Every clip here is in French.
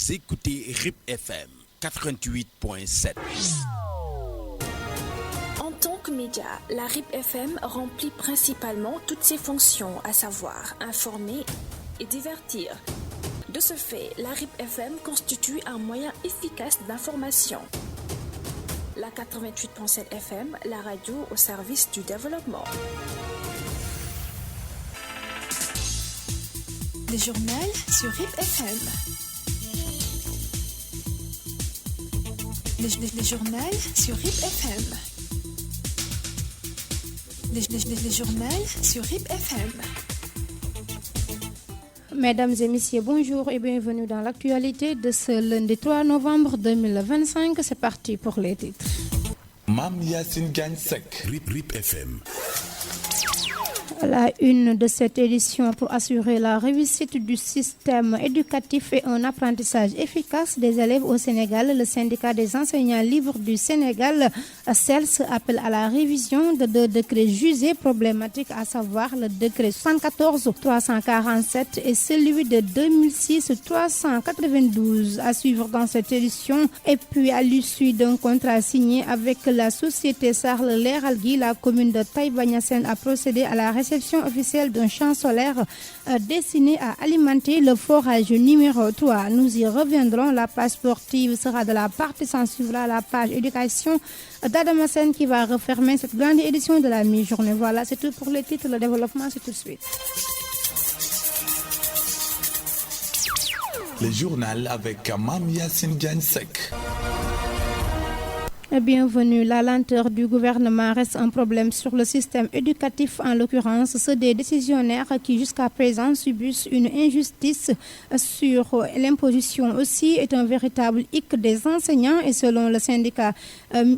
Vous écoutez RIP FM 88.7. En tant que média, la RIP FM remplit principalement toutes ses fonctions, à savoir informer et divertir. De ce fait, la RIP FM constitue un moyen efficace d'information. La 88.7 FM, la radio au service du développement. Le journal sur RIP FM. Le journal sur RIP FM. Le journal sur RIP FM. Mesdames et messieurs, bonjour et bienvenue dans l'actualité de ce lundi 3 novembre 2025. C'est parti pour les titres. Mam Yassine Diagne Seck. RIP FM. La une de cette édition pour assurer la réussite du système éducatif et un apprentissage efficace des élèves au Sénégal, le syndicat des enseignants libres du Sénégal, CELS, appelle à la révision de deux décrets jugés problématiques, à savoir le décret 74-347 et celui de 2006-392. À suivre dans cette édition, et puis à l'issue d'un contrat signé avec la société Sarl Leralgui, la commune de Taïba-Niassène a procédé à la réception officielle d'un champ solaire destiné à alimenter le forage numéro 3. Nous y reviendrons. La page sportive sera de la partie, s'en suivra la page éducation d'Adamasen qui va refermer cette grande édition de la mi-journée. Voilà, c'est tout pour les titres. Le développement, c'est tout de suite. Le journal avec Mam Yassine Diagne Seck. Bienvenue. La lenteur du gouvernement reste un problème sur le système éducatif, en l'occurrence ceux des décisionnaires qui jusqu'à présent subissent une injustice sur l'imposition aussi est un véritable hic des enseignants et selon le syndicat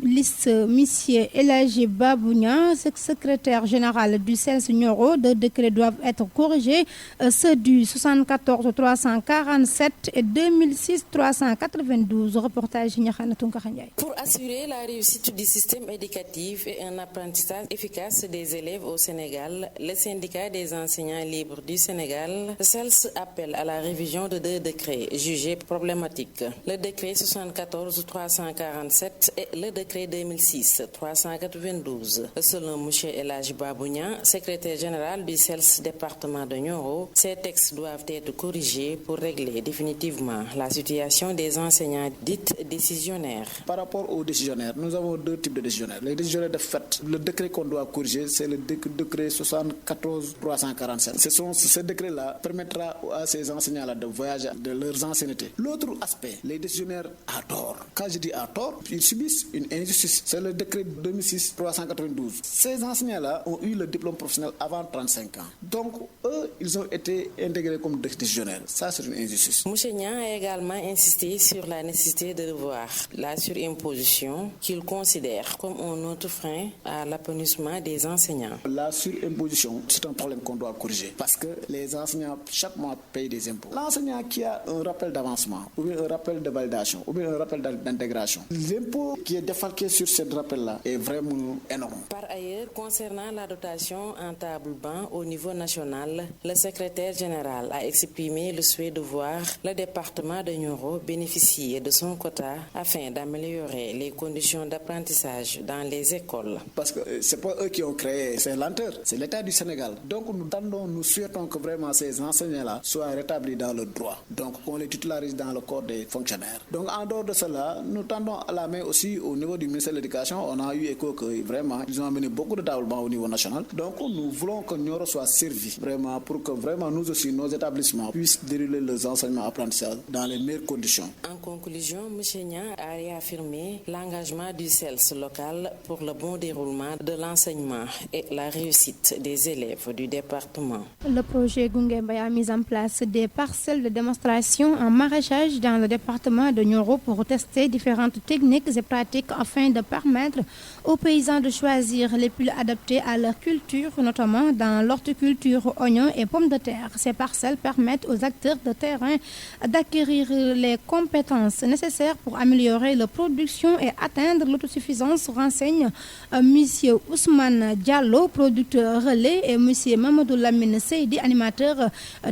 liste Monsieur Elhaji Babounia, secrétaire général du CELS Nioro, deux décrets doivent être corrigés, ceux du 74-347 et 2006-392. Reportage Niakhana Tunkaranyay. Pour assurer la réussite du système éducatif et un apprentissage efficace des élèves au Sénégal, le syndicat des enseignants libres du Sénégal, CELS, appelle à la révision de deux décrets jugés problématiques. Le décret 74-347 et le décret 2006-392. Selon M. Elhaji Babounia, secrétaire général du CELS département de Nioro, ces textes doivent être corrigés pour régler définitivement la situation des enseignants dites décisionnaires. Par rapport aux décisionnaires, nous avons deux types de décisionnaires. Les décisionnaires de fait, le décret qu'on doit corriger, c'est le décret 74-347. Ce décret-là permettra à ces enseignants-là de voyager de leurs anciennetés. L'autre aspect, les décisionnaires à tort. Quand je dis à tort, ils subissent une injustice. C'est le décret 2006-392. Ces enseignants-là ont eu le diplôme professionnel avant 35 ans. Donc, eux, ils ont été intégrés comme décisionnaires. Ça, c'est une injustice. Mouchenian a également insisté sur la nécessité de revoir la surimposition qu'il considère comme un autre frein à l'épanouissement des enseignants. La surimposition, c'est un problème qu'on doit corriger parce que les enseignants, chaque mois, payent des impôts. L'enseignant qui a un rappel d'avancement, ou bien un rappel de validation, ou bien un rappel d'intégration, l'impôt qui est défalqué sur ce rappel-là est vraiment énorme. Par ailleurs, concernant la dotation en table-banc au niveau national, le secrétaire général a exprimé le souhait de voir le département de Nioro bénéficier de son quota afin d'améliorer les conditions d'apprentissage dans les écoles. Parce que c'est pas eux qui ont créé ces lenteurs, c'est l'État du Sénégal. Donc nous souhaitons que vraiment ces enseignants-là soient rétablis dans le droit. Donc qu'on les titularise dans le corps des fonctionnaires. Donc en dehors de cela, nous tendons à la main aussi au niveau du ministère de l'Éducation. On a eu écho que vraiment ils ont amené beaucoup de tablements au niveau national. Donc nous voulons que Nioro soit servi vraiment pour que vraiment nous aussi, nos établissements puissent dérouler leurs enseignements apprentissages dans les meilleures conditions. En conclusion, M. Niang a réaffirmé l'engagement du CELS local pour le bon déroulement de l'enseignement et la réussite des élèves du département. Le projet Gungembay a mis en place des parcelles de démonstration en maraîchage dans le département de Nioro pour tester différentes techniques et pratiques afin de permettre aux paysans de choisir les plus adaptés à leur culture, notamment dans l'horticulture, oignons et pommes de terre. Ces parcelles permettent aux acteurs de terrain d'acquérir les compétences nécessaires pour améliorer la production et atteindre l'autosuffisance, renseigne Monsieur Ousmane Diallo, producteur relais, et Monsieur Mamadou Lamine Seydi, animateur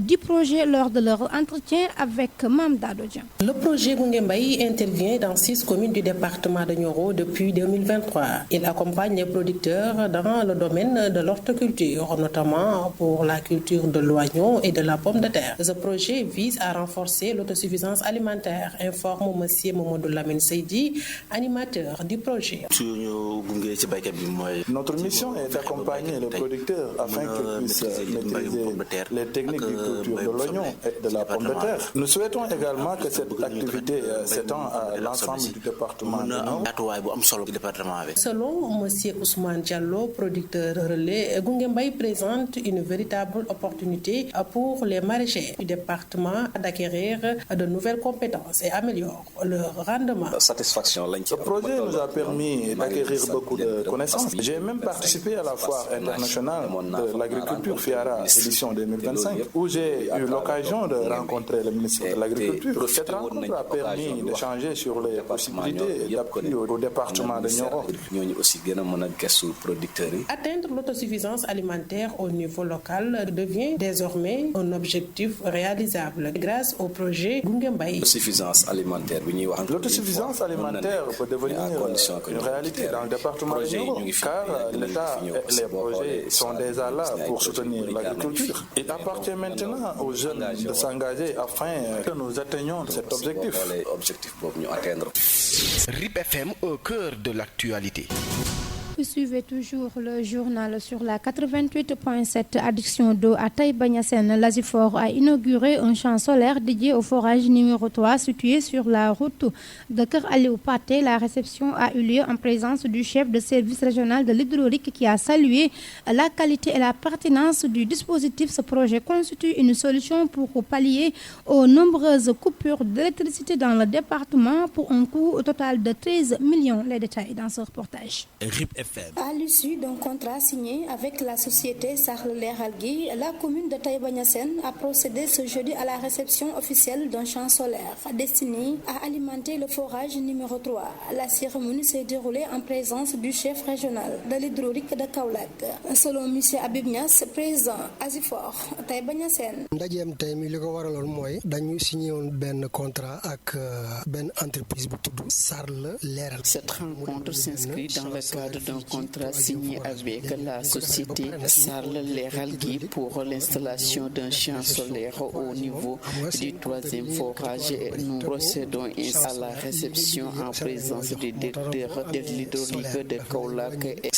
du projet, lors de leur entretien avec Mamda Dodjan. Le projet Gungembay intervient dans 6 communes du département de Nioro depuis 2023. Il accompagne les producteurs dans le domaine de l'horticulture, notamment pour la culture de l'oignon et de la pomme de terre. Ce projet vise à renforcer l'autosuffisance alimentaire, informe Monsieur Mamadou Lamine Seydi, animateur du projet. Notre mission est d'accompagner les producteurs afin qu'ils puissent maîtriser les techniques de culture de l'oignon et de la pomme de terre. Nous souhaitons également que cette activité s'étend à l'ensemble du département. Selon M. Ousmane Diallo, producteur relais, Gungembay présente une véritable opportunité pour les maraîchers du département d'acquérir de nouvelles compétences et améliore leur rendement. Ce projet nous a permis d'acquérir beaucoup de connaissances. J'ai même participé à la foire internationale de l'agriculture FIARA édition 2025 où j'ai eu l'occasion de rencontrer le ministre de l'Agriculture. Cette rencontre a permis d'échanger sur les possibilités d'appui au département de Nioro. Atteindre l'autosuffisance alimentaire au niveau local devient désormais un objectif réalisable grâce au projet Gungembay. L'autsuffisance alimentaire peut devenir une réalité dans le département de Nioro car l'État et les projets sont déjà là pour soutenir l'agriculture. Il appartient maintenant aux jeunes de s'engager afin que nous atteignions cet objectif. RIP FM au cœur de l'actualité. Vous suivez toujours le journal sur la 88.7 adduction d'eau à Taïba-Niassène. L'Asifor a inauguré un champ solaire dédié au forage numéro 3 situé sur la route de Kër Aliou Pathé. La réception a eu lieu en présence du chef de service régional de l'hydraulique qui a salué la qualité et la pertinence du dispositif. Ce projet constitue une solution pour pallier aux nombreuses coupures d'électricité dans le département pour un coût total de 13 millions. Les détails dans ce reportage. RIP FM. À l'issue d'un contrat signé avec la société Sarler Algui, la commune de Taïba-Niassène a procédé ce jeudi à la réception officielle d'un champ solaire destiné à alimenter le forage numéro 3. La cérémonie s'est déroulée en présence du chef régional de l'hydraulique de Kaolack. Selon M. Habib Niass, président Asifor Taïba-Niassène. ndajeem tey mi li ko waraloon mooy dañu signé woon benn contrat ak benn entreprise bu tudd Sarle Leral. Cette rencontre s'inscrit dans le cadre d'un contrat signé avec la société Sarle Leral pour l'installation d'un champ solaire au niveau du 3e forage. Nous procédons ainsi à la réception en présence du directeur de l'hydraulique de Kaolack.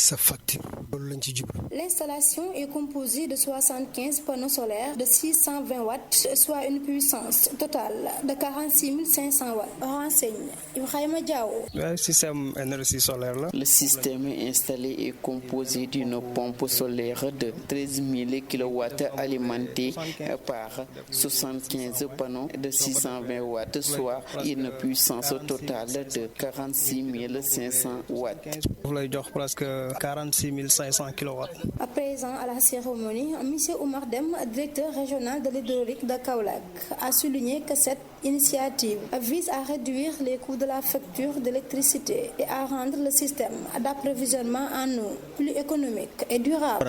L'installation est composée de 75 panneaux solaires de 620 watts, soit une puissance totale de 46 500 watts. Renseigne Ibrahima Diaw. Le système énergie solaire là. Le système installé est composé d'une pompe solaire de 13 000 kW alimentée par 75 panneaux de 620 watts, soit une puissance totale de 46 500 watts. Vous l'avez dit presque 46 500 kW. À présent, à la cérémonie, M. Oumar Dem, directeur régional de l'hydraulique de Kaolack, a souligné que cette initiative vise à réduire les coûts de la facture d'électricité et à rendre le système d'approvisionnement en eau plus économique et durable.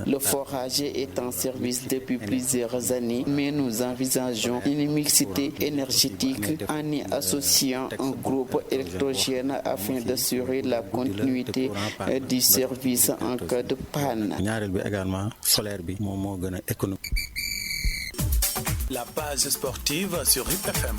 Le forage est en service depuis plusieurs années, mais nous envisageons une mixité énergétique en y associant un groupe électrogène afin d'assurer la continuité du service en cas de panne. La page sportive sur RIP FM.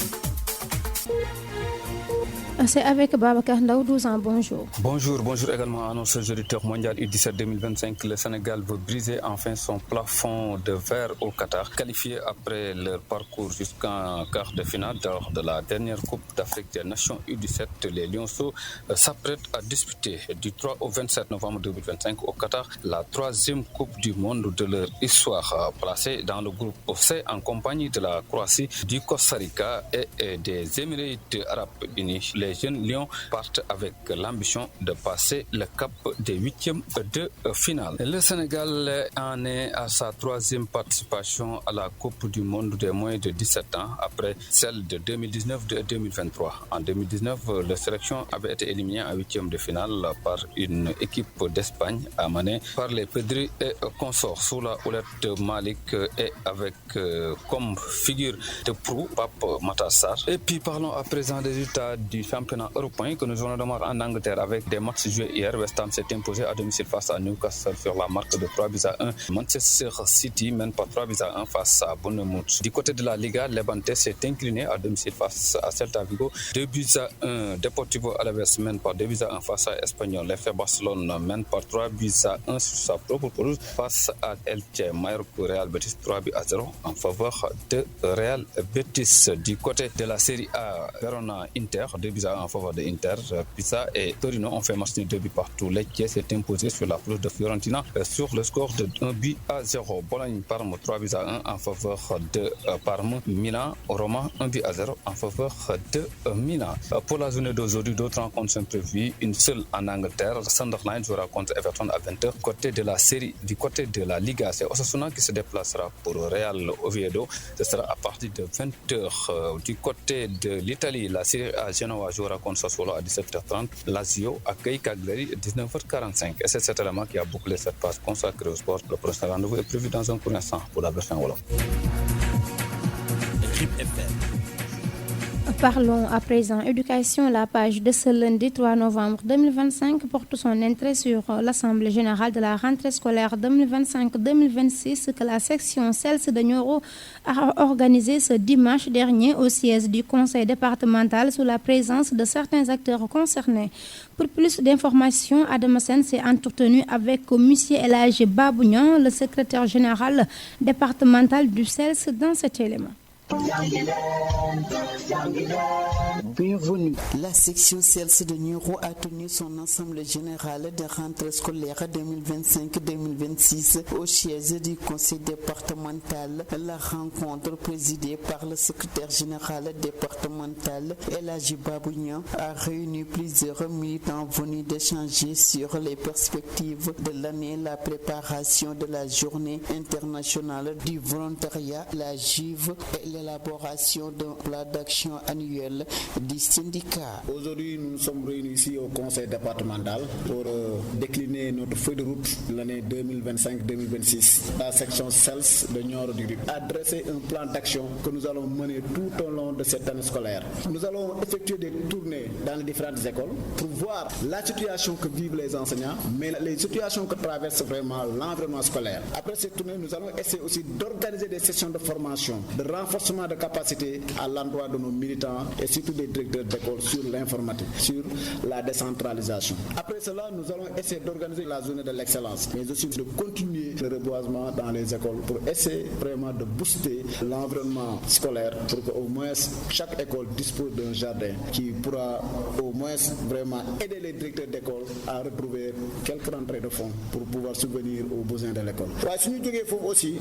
C'est avec Babacar Ndaw, 12 ans, bonjour. Bonjour également à nos auditeurs mondial U17 2025. Le Sénégal veut briser enfin son plafond de verre au Qatar. Qualifié après leur parcours jusqu'en quart de finale lors de la dernière Coupe d'Afrique des Nations U17, les Lionceaux s'apprêtent à disputer du 3 au 27 novembre 2025 au Qatar la 3e Coupe du monde de leur histoire, placée dans le groupe C en compagnie de la Croatie, du Costa Rica et des Émirats arabes unis. les jeunes Lions partent avec l'ambition de passer le cap des huitièmes de finale. Le Sénégal en est à sa 3e participation à la Coupe du monde des moins de 17 ans après celle de 2019 et 2023. En 2019, la sélection avait été éliminée en huitième de finale par une équipe d'Espagne amenée par les Pedri et consorts sous la houlette de Malik et avec comme figure de proue Pape Matar Sarr. Et puis parlons à présent des résultats du championnat européen que nous allons démarrer en Angleterre avec des matchs joués hier. West Ham s'est imposé à domicile face à Newcastle sur la marque de 3-1. Manchester City mène par 3-1 face à Bournemouth. Du côté de la Liga, Levante s'est incliné à domicile face à Celta Vigo. 2-1. Deportivo Alaves mène par 2-1 face à Espanyol. FC Barcelone mène par 3-1 sur sa propre pelouse face à Elche. Mallorca Real Betis 3-0 en faveur de Real Betis. Du côté de la Série A, Verona Inter 2-1 en faveur de Inter. Pisa et Torino ont fait match de 2 buts partout. Lecce s'est imposé sur la pelouse de Fiorentina sur le score de 1-0. Bologne Parme 3-1 en faveur de Parme. Milan Roma 1-0 en faveur de Milan. Pour la journée d'aujourd'hui, d'autres rencontres sont prévues. Une seule en Angleterre. Sunderland jouera contre Everton à 20h. Côté de la série, du côté de la Liga, c'est Osasuna qui se déplacera pour Real Oviedo. Ce sera à partir de 20h. Du côté de l'Italie, la Serie A Genoa jouera contre Sassuolo à 17h30. Lazio accueille Cagliari à 19h45. Et c'est cet élément qui a bouclé cette page consacrée au sport. Le prochain rendez-vous est prévu dans un court instant pour la version Wolof. Parlons à présent éducation. La page de ce lundi 3 novembre 2025 porte son intérêt sur l'Assemblée générale de la rentrée scolaire 2025-2026 que la section CELS de Nioro a organisée ce dimanche dernier au siège du conseil départemental sous la présence de certains acteurs concernés. Pour plus d'informations, Adama Sen s'est entretenu avec M. Elhadji Babounian, le secrétaire général départemental du CELS dans cet élément. Bienvenue. La section CELS de Nioro a tenu son assemblée générale de rentrée scolaire 2025-2026 au siège du conseil départemental. La rencontre présidée par le secrétaire général départemental Elhadji Babounian a réuni plusieurs militants venus d'échanger sur les perspectives de l'année, la préparation de la journée internationale du volontariat, la GIV et l'élaboration d'un plan d'action annuel du syndicat. Aujourd'hui, nous sommes réunis ici au conseil départemental pour décliner notre feuille de route de l'année 2025-2026. La section CELS de Nioro du RIP a dressé un plan d'action que nous allons mener tout au long de cette année scolaire. Nous allons effectuer des tournées dans les différentes écoles pour voir la situation que vivent les enseignants, mais les situations que traverse vraiment l'environnement scolaire. Après cette tournée, nous allons essayer aussi d'organiser des sessions de formation, de renforcement de capacité à l'endroit de nos militants et surtout des directeurs d'école sur l'informatique, sur la décentralisation. Après cela, nous allons essayer d'organiser la journée de l'excellence, mais aussi de continuer le reboisement dans les écoles pour essayer vraiment de booster l'environnement scolaire pour qu'au moins chaque école dispose d'un jardin qui pourra au moins vraiment aider les directeurs d'école à retrouver quelques rentrées de fonds pour pouvoir subvenir aux besoins de l'école. Si nous avons aussi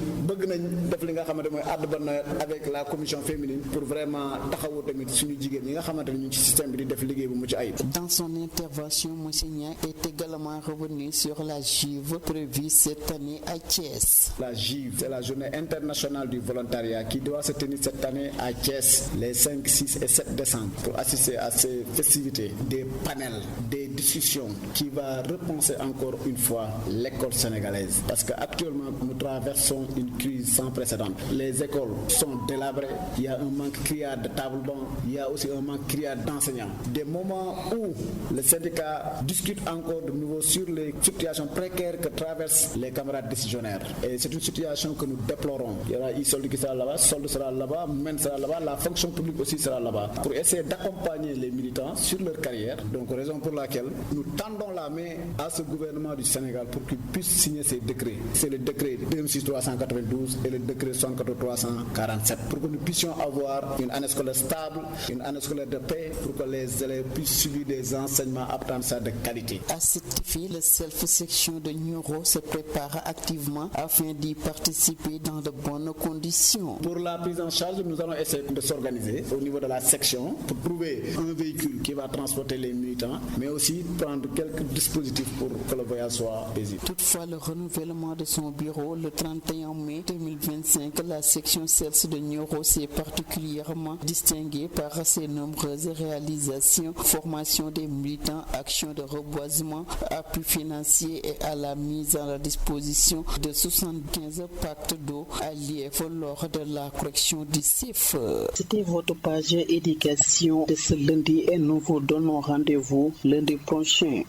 avec la commission féminine pour vraiment taxawu tamit suñu jigéen ñi nga xamanteni ñu ci système bi di def liggéey bu mu ci ayib. Dans son intervention, M. Nia est également revenu sur la GIV prévue cette année à Thiès. La GIV, c'est la journée internationale du volontariat qui doit se tenir cette année à Thiès les 5, 6 et 7 décembre pour assister à ces festivités, des panels, des discussions qui va repenser encore une fois l'école sénégalaise parce qu'actuellement nous traversons une crise sans précédent. Les écoles sont délabrées, il y a un manque criard de table-banc, il y a aussi un manque criard d'enseignants. Des moments où le syndicat discute encore de nouveau sur les situations précaires que traversent les camarades décisionnaires. Et c'est une situation que nous déplorons. Il y aura Isolde qui sera là-bas, Solde sera là-bas, Men sera là-bas, la fonction publique aussi sera là-bas pour essayer d'accompagner les militants sur leur carrière. Donc raison pour laquelle nous tendons la main à ce gouvernement du Sénégal pour qu'il puisse signer ces décrets. C'est le décret 26392 et le décret 74347 pour que nous puissions avoir une année scolaire stable, une année scolaire de paix, pour que les élèves puissent suivre des enseignements apprentissages de qualité. À cet effet, la self-section de Nioro se prépare activement afin d'y participer dans de bonnes conditions. Pour la prise en charge, nous allons essayer de s'organiser au niveau de la section pour trouver un véhicule qui va transporter les militants, mais aussi prendre quelques dispositifs pour que le voyage soit paisible. Toutefois, le renouvellement de son bureau le 31 mai 2025, la section CELS de Nioro s'est particulièrement distinguée par ses nombreuses réalisations, formation des militants, actions de reboisement, appui financier et à la mise à la disposition de 75 pactes d'eau à l'IEF lors de la correction du CIF. C'était votre page éducation de ce lundi et nous vous donnons rendez-vous lundi prochain.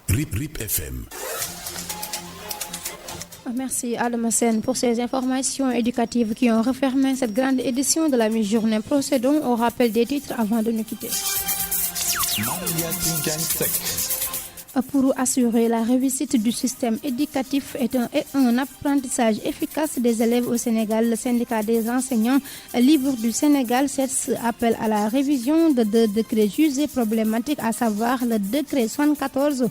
RIP FM. Merci Adama Sen pour ces informations éducatives qui ont refermé cette grande édition de la mi-journée. Procédons au rappel des titres avant de nous quitter. Pour assurer la réussite du système éducatif et un apprentissage efficace des élèves au Sénégal, le syndicat des enseignants libres du Sénégal appelle à la révision de deux décrets jugés problématiques, à savoir le décret 74-347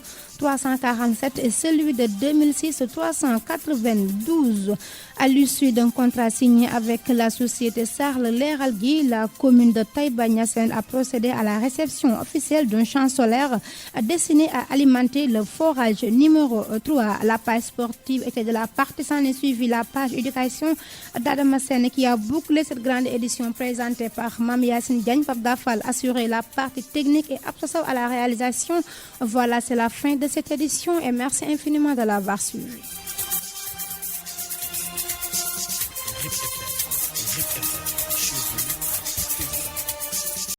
et celui de 2006-392. À l'issue d'un contrat signé avec la société Sarl Leralgui, la commune de Taïba Niassène a procédé à la réception officielle d'un champ solaire destiné à alimenter le forage numéro 3. La page sportive était de la partie, s'en est suivi la page éducation d'Adama Sen qui a bouclé cette grande édition présentée par Mami Yassine Diagne. Pape Dafal assuré la partie technique et Absassou à la réalisation. Voilà, c'est la fin de cette édition et merci infiniment de l'avoir suivi. RIP FM.